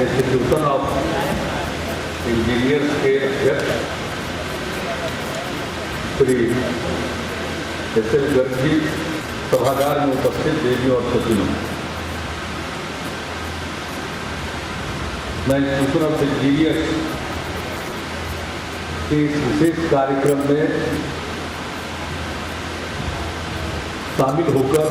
Institution of engineers के अध्यक्ष Shri SL. Garg ji, सभागार में उपस्थित देवियों और सज्जनों, मैं इंस्टीट्यूशन ऑफ इंजीनियर्स के इस विशेष कार्यक्रम में शामिल होकर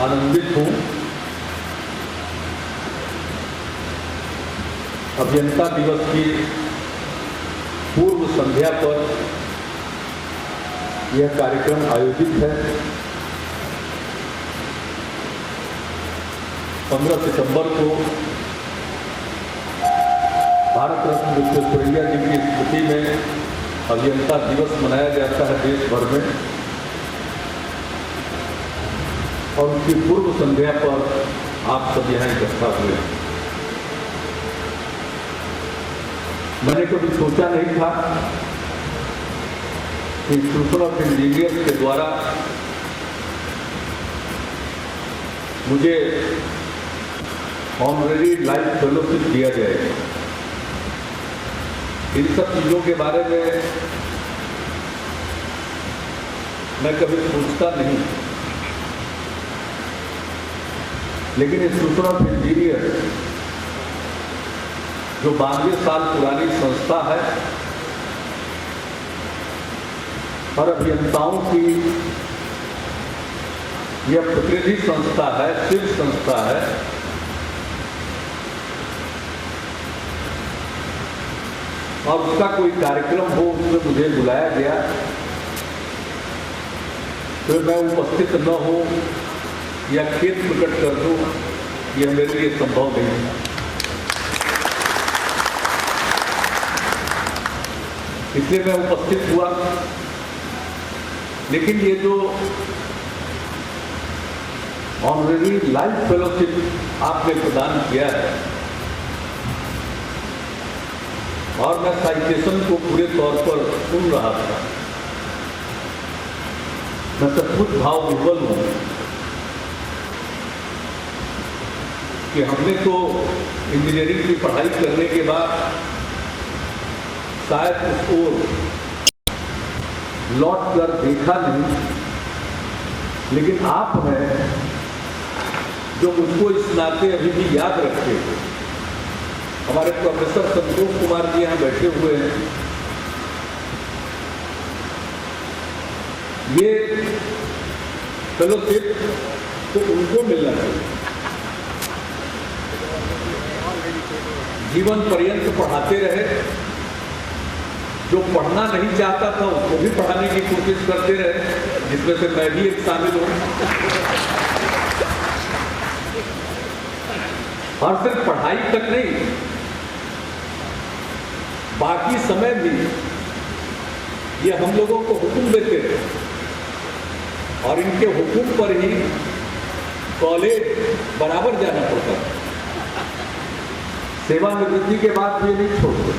आनंदित हूँ। अभियंता दिवस की पूर्व संध्या पर यह कार्यक्रम आयोजित है। 15 सितंबर को भारत रत्न विश्वेश्वरैया जी की स्मृति में अभियंता दिवस मनाया जाता है देश भर में, और उसकी पूर्व संध्या पर आप सब यहाँ इकट्ठा हुए। मैंने कभी सोचा नहीं था कि इंस्टीट्यूशन ऑफ इंजीनियर्स के द्वारा मुझे ऑनरेरी लाइफ फेलोशिप दिया जाएगा। इन सब चीज़ों के बारे में मैं कभी सोचता नहीं, लेकिन इंस्टीट्यूशन ऑफ इंजीनियर जो 92 साल पुरानी संस्था है और अभियंताओं की यह प्रतिनिधि संस्था है, शीर्ष संस्था है, और उसका कोई कार्यक्रम हो उसमें मुझे बुलाया गया तो मैं उपस्थित न हो या खेद प्रकट कर दूं, यह मेरे लिए संभव नहीं है। इसलिए मैं उपस्थित हुआ। लेकिन ये जो ऑनरेरी लाइफ फेलोशिप आपने प्रदान किया है, और मैं साइटेशन को पूरे तौर पर सुन रहा था, मैं सचमुच भाव विह्वल हूँ कि हमने तो इंजीनियरिंग की पढ़ाई करने के बाद शायद उसको लौट कर देखा नहीं, लेकिन आपने जो मुझको इस नाते अभी भी याद रखते थे, हमारे प्रोफेसर संतोष कुमार जी यहाँ बैठे हुए हैं, ये फेलोशिप तो उनको मिलना चाहिए। जीवन पर्यंत पढ़ाते रहे, जो पढ़ना नहीं चाहता था उसको भी पढ़ाने की कोशिश करते रहे, जिसमें से मैं भी एक शामिल हूं। और सिर्फ पढ़ाई तक नहीं, बाकी समय भी ये हम लोगों को हुक्म देते रहे, और इनके हुक्म पर ही कॉलेज बराबर जाना पड़ता था। सेवानिवृत्ति के बाद ये नहीं छोड़ते।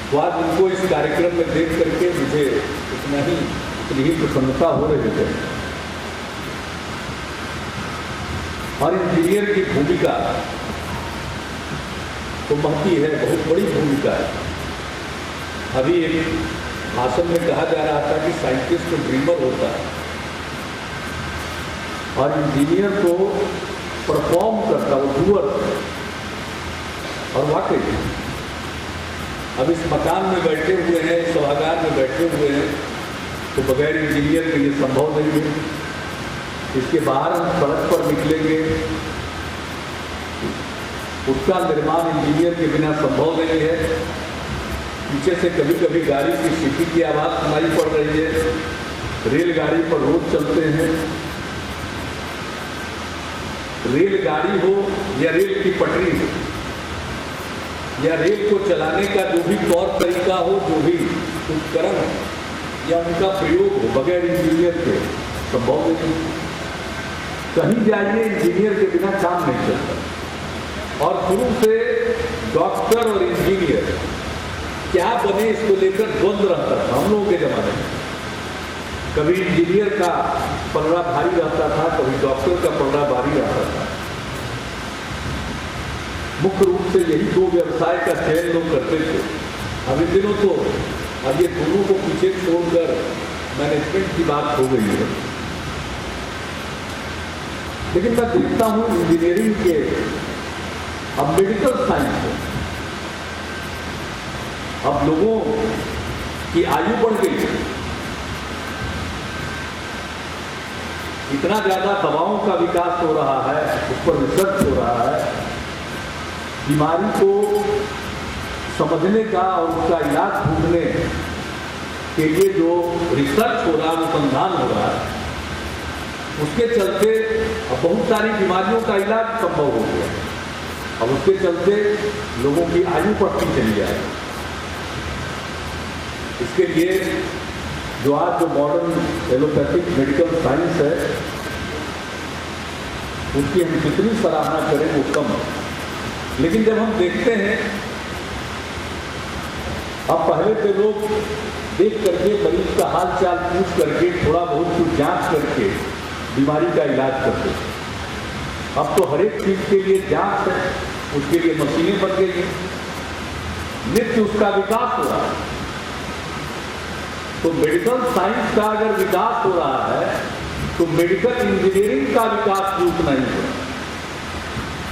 तो आज उनको इस कार्यक्रम में देख करके मुझे इतनी ही प्रसन्नता हो रही है। और इंजीनियर की भूमिका तो महती है, बहुत बड़ी भूमिका है। अभी एक भाषण में कहा जा रहा था कि साइंटिस्ट तो ड्रीमर होता है और इंजीनियर तो परफॉर्म करता, वो डूअर। और वाकई अब इस मकान में बैठे हुए हैं, इस सभागार में बैठे हुए हैं, तो बगैर इंजीनियर के ये संभव नहीं है। इसके बाहर हम सड़क पर निकलेंगे, उसका निर्माण इंजीनियर के बिना संभव नहीं है। पीछे से कभी कभी गाड़ी की सीटी की आवाज़ सुनाई पड़ रही है, रेलगाड़ी पर रोज चलते हैं। रेलगाड़ी हो या रेल की पटरी हो या रेल को चलाने का जो भी तौर तरीका हो, जो भी उपकरण या उनका प्रयोग हो, बगैर इंजीनियर के संभव नहीं। कहीं जाइए, इंजीनियर के बिना काम नहीं चलता। और शुरू से डॉक्टर और इंजीनियर क्या बने इसको लेकर द्वंद्व रहता था हम लोगों के जमाने में। कभी इंजीनियर का पलड़ा भारी रहता था, कभी डॉक्टर का पलड़ा भारी रहता था। मुख्य रूप से यही दो व्यवसाय का चयन लोग करते थे। अब इन दिनों तो अब ये दोनों को पीछे छोड़कर मैनेजमेंट की बात हो गई है। लेकिन मैं देखता हूं इंजीनियरिंग के, अब मेडिकल साइंस है, अब लोगों की आयु बढ़ गई है, इतना ज्यादा दवाओं का विकास हो रहा है, उस पर रिसर्च हो रहा है, बीमारी को समझने का और उसका इलाज ढूंढने के लिए जो रिसर्च हो रहा है, अनुसंधान हो रहा है, उसके चलते अब बहुत सारी बीमारियों का इलाज संभव हो गया। अब उसके चलते लोगों की आयु बढ़ती चली जाए। इसके लिए जो आज जो मॉडर्न एलोपैथिक मेडिकल साइंस है, उसकी हम कितनी सराहना करें वो कम है। लेकिन जब हम देखते हैं, अब पहले के लोग देख करके मरीज का हाल चाल पूछ करके थोड़ा बहुत कुछ जांच करके बीमारी का इलाज करते थे। अब तो हर एक चीज के लिए जांच है, उसके लिए मशीनें बन गई हैं, नित्य उसका विकास हो रहा है। तो मेडिकल साइंस का अगर विकास हो रहा है तो मेडिकल इंजीनियरिंग का विकास भी उतना ही है।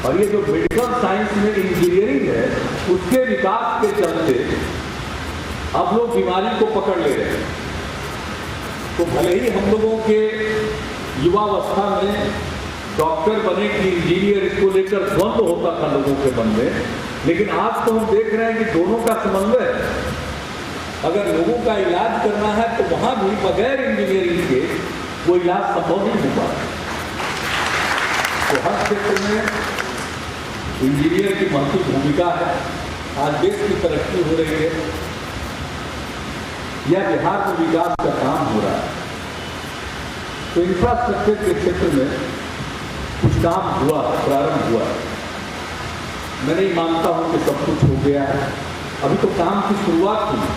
और ये जो मेडिकल साइंस में इंजीनियरिंग है, उसके विकास के चलते अब लोग बीमारी को पकड़ ले रहे हैं। तो भले ही हम लोगों के युवावस्था में डॉक्टर बने कि इंजीनियर, इसको लेकर द्वंद्व होता था लोगों के मन में, लेकिन आज तो हम देख रहे हैं कि दोनों का समन्वय है। अगर लोगों का इलाज करना है तो वहां भी बगैर इंजीनियरिंग के वो इलाज संभव नहीं हो पाता। तो हर क्षेत्र में इंजीनियर की महत्वपूर्ण भूमिका है। आज देश की तरक्की हो रही है या बिहार में विकास का काम हो रहा है, तो इंफ्रास्ट्रक्चर के क्षेत्र में कुछ काम हुआ, प्रारंभ हुआ। मैं नहीं मानता हूं कि सब कुछ हो गया है, अभी तो काम की शुरुआत हुई,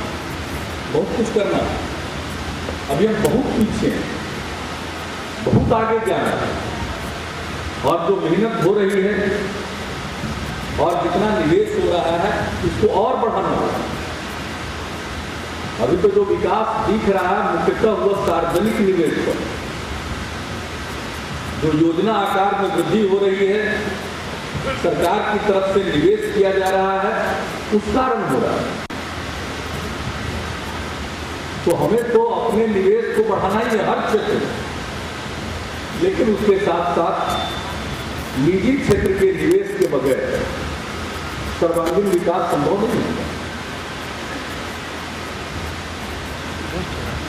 बहुत कुछ करना है। अभी हम बहुत पीछे हैं, बहुत आगे जाना है, और जो मेहनत हो रही है और जितना निवेश हो रहा है इसको और बढ़ाना होगा। अभी तो जो विकास दिख रहा है मुख्यतः हुआ सार्वजनिक निवेश पर, जो योजना आकार में वृद्धि हो रही है, सरकार की तरफ से निवेश किया जा रहा है, उस कारण हो रहा है। तो हमें तो अपने निवेश को बढ़ाना ही है हर क्षेत्र में, लेकिन उसके साथ साथ निजी क्षेत्र के निवेश के बगैर सर्वांगीण विकास संभव नहीं होगा।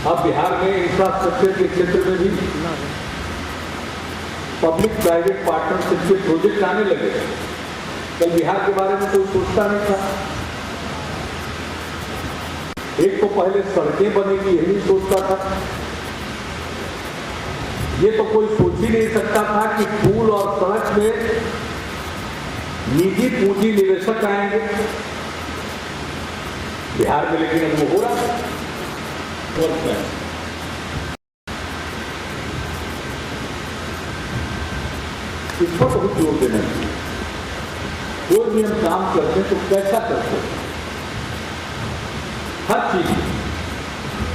अब बिहार में इंफ्रास्ट्रक्चर के क्षेत्र में भी पब्लिक प्राइवेट पार्टनरशिप के प्रोजेक्ट आने लगे। कल बिहार के बारे में कोई सोचता नहीं था। एक तो पहले सड़कें बनेगी यही नहीं सोचता था। ये तो कोई सोच ही नहीं सकता था कि पुल और सड़क में निजी पूंजी निवेशक आएंगे बिहार में, लेकिन अब वो हो रहा है। इस पर बहुत जोर देना चाहिए। कोई भी हम काम करते हैं तो कैसा करते हैं, हर चीज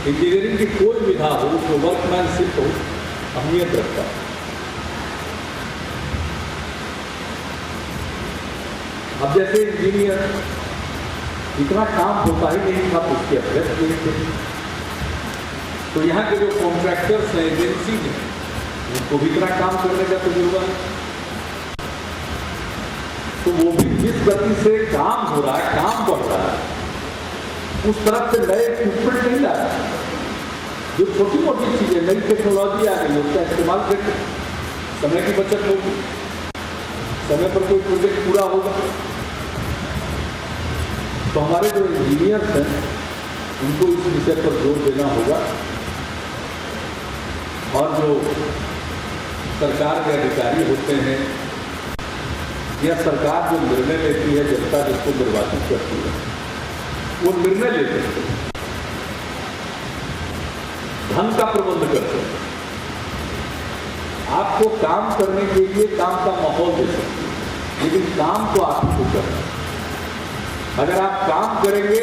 इंजीनियरिंग की कोई विधा हो, उसको वर्कमैनशिप हो, अहमियत रखता है। अब जैसे इंजीनियर इतना काम होता ही नहीं था तो उसके अभ्यस्त नहीं थे, तो यहाँ के जो कॉन्ट्रैक्टर्स हैं, एजेंसी हैं, उनको भी इतना काम करने का तजुर्बा है। तो वो भी जिस गति से काम हो रहा है, काम बढ़ रहा है, उस तरफ से नए इक्विपमेंट नहीं ला रहा है। जो छोटी मोटी चीजें, नई टेक्नोलॉजी आ रही है, उसका इस्तेमाल करके समय की बचत होगी, समय पर कोई प्रोजेक्ट पूरा होगा। तो हमारे जो इंजीनियर्स हैं उनको इस विषय पर जोर देना होगा, और जो सरकार के अधिकारी होते हैं यह सरकार जो निर्णय लेती है, जनता जिसको निर्वाचित करती है, वो निर्णय लेते हैं, धन का प्रबंध करते हैं, आपको काम करने के लिए काम का माहौल दे सकते हैं, लेकिन काम तो आप ही को करना है। अगर आप काम करेंगे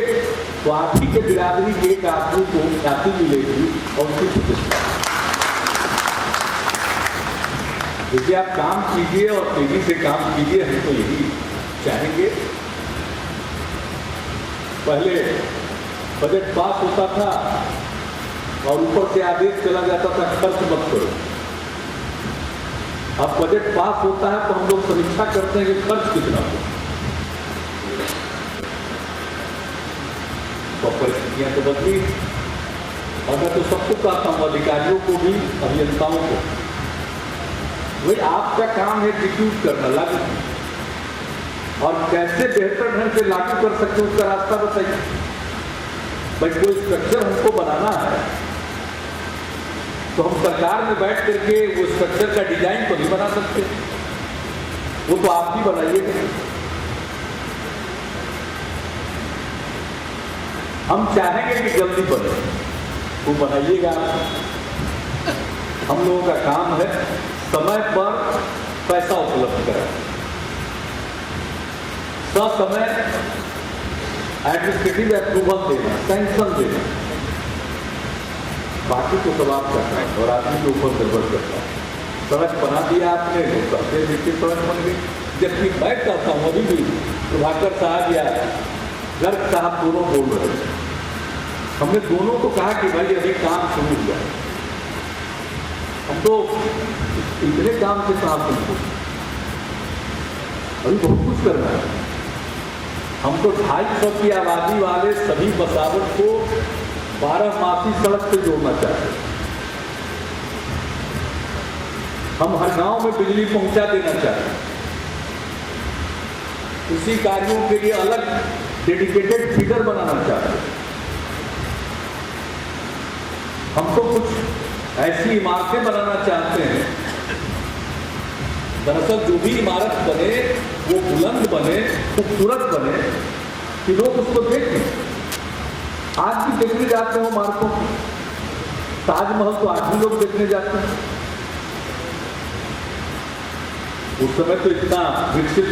तो आप ही के बिरादरी के एक आदमी को ख्याति मिलेगी और उसकी प्रतिष्ठा। देखिए, आप काम कीजिए और तेजी से काम कीजिए, हम तो यही चाहेंगे। पहले बजट पास होता था और ऊपर से आदेश चला जाता था खर्च मत करो। अब बजट पास होता है तो हम लोग समीक्षा करते हैं कि खर्च कितना हो। तो परिस्थितियां तो बदली, और मैं तो सबको कहता हूं, अधिकारियों को भी, अभियंताओं को, भाई आपका काम है एग्जीक्यूट करना, लागू, और कैसे बेहतर ढंग से लागू कर सकते हैं उसका रास्ता बताइए। भाई कोई स्ट्रक्चर हमको बनाना है तो हम सरकार में बैठ करके वो स्ट्रक्चर का डिजाइन तो नहीं बना सकते, वो तो आप ही बनाइएगा। हम चाहेंगे कि जल्दी बने, वो बनाइएगा। हम लोगों का काम है समय पर पैसा उपलब्ध कराना, ससमय एडमिनिस्ट्रेटिव अप्रूवल देना, सैंक्शन देना, बाकी को सब आप करना है और आदमी के ऊपर निर्भर करता है। सड़क बना दिया आपने, वो कहते देखिए सड़क बन गई। जबकि मैं कहता हूँ, अभी भी प्रभाकर साहब या गर्ग साहब दोनों बोल रहे थे, हमने दोनों को कहा कि भाई अभी काम शुरू हुआ है, हम तो इतने काम से कहाँ तुमको, अभी बहुत कुछ करना है। हम तो 250 की आबादी वाले सभी बसावट को 12मासी सड़क से जोड़ना चाहते हैं। हम हर गांव में बिजली पहुंचा देना चाहते हैं। उसी कार्यों के लिए अलग डेडिकेटेड फीडर बनाना चाहते हैं। हम तो कुछ ऐसी इमारतें बनाना चाहते हैं, दरअसल जो भी इमारत बने वो बुलंद बने, खूबसूरत बने कि लोग उसको देखें। आज भी देखने जाते हो इमारतों को, ताजमहल तो आज भी लोग देखने जाते हैं। उस समय तो इतना विकसित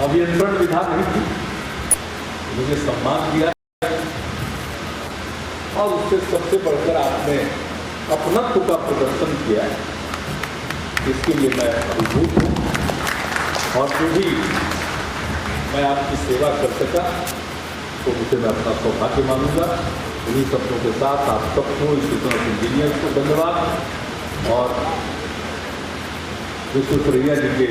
अभियंत्रण विधा नहीं थी, मुझे सम्मान दिया और उससे सबसे बढ़कर आपने अपनत्व का प्रदर्शन किया, इसके लिए मैं अभिभूत हूँ। और जो भी मैं आपकी सेवा कर सका तो मुझे मैं अपना सौभाग्य मानूंगा। इन्हीं शब्दों के साथ आप सबको, इंजीनियर्स को धन्यवाद और विश्वेश्वरैया जी के